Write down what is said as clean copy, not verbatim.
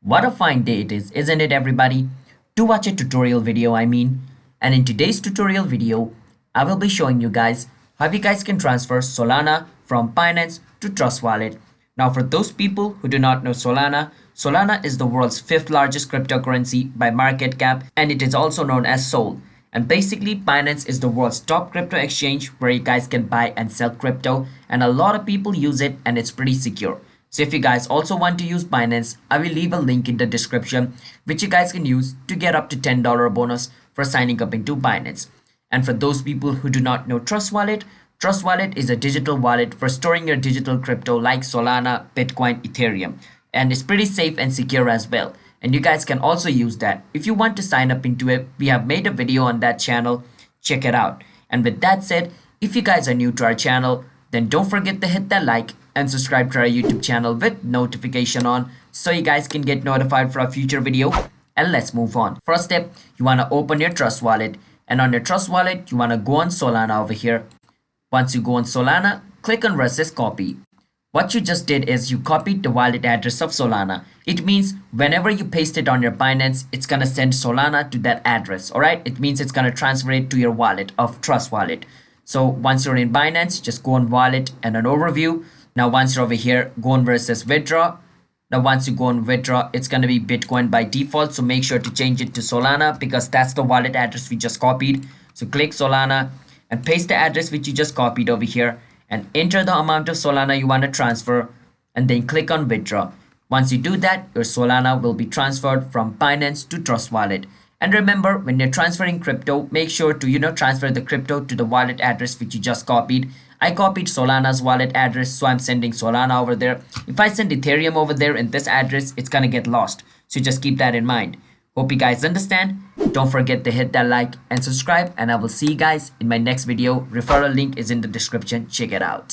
What a fine day it is, isn't it everybody? To watch a tutorial video, I mean. And in today's tutorial video, I will be showing you guys how you guys can transfer Solana from Binance to Trust Wallet. Now for those people who do not know Solana, Solana is the world's 5th largest cryptocurrency by market cap, and it is also known as Sol. And basically Binance is the world's top crypto exchange where you guys can buy and sell crypto, and a lot of people use it and it's pretty secure. So if you guys also want to use Binance, I will leave a link in the description which you guys can use to get up to $10 bonus for signing up into Binance. And for those people who do not know Trust Wallet is a digital wallet for storing your digital crypto like Solana, Bitcoin, Ethereum. And it's pretty safe and secure as well. And you guys can also use that. If you want to sign up into it, we have made a video on that channel. Check it out. And with that said, if you guys are new to our channel, then don't forget to hit that like and subscribe to our YouTube channel with notification on so you guys can get notified for a future video. And let's move on. First step, you want to open your Trust Wallet, and on your Trust Wallet you want to go on Solana over here. Once you go on Solana, click on where it says copy. What you just did is you copied the wallet address of Solana. It means whenever you paste it on your Binance, it's gonna send Solana to that address. Alright, it means it's gonna transfer it to your wallet of Trust Wallet. So once you're in Binance, just go on wallet and an overview. Now once you're over here, go on where it says withdraw. Now once you go on withdraw, it's going to be Bitcoin by default. So make sure to change it to Solana because that's the wallet address we just copied. So click Solana and paste the address which you just copied over here and enter the amount of Solana you want to transfer and then click on withdraw. Once you do that, your Solana will be transferred from Binance to Trust Wallet. And remember, when you're transferring crypto, make sure to transfer the crypto to the wallet address which you just copied. I copied Solana's wallet address, so I'm sending Solana over there. If I send Ethereum over there in this address, it's gonna get lost. So just keep that in mind. Hope you guys understand. Don't forget to hit that like and subscribe, and I will see you guys in my next video. Referral link is in the description. Check it out.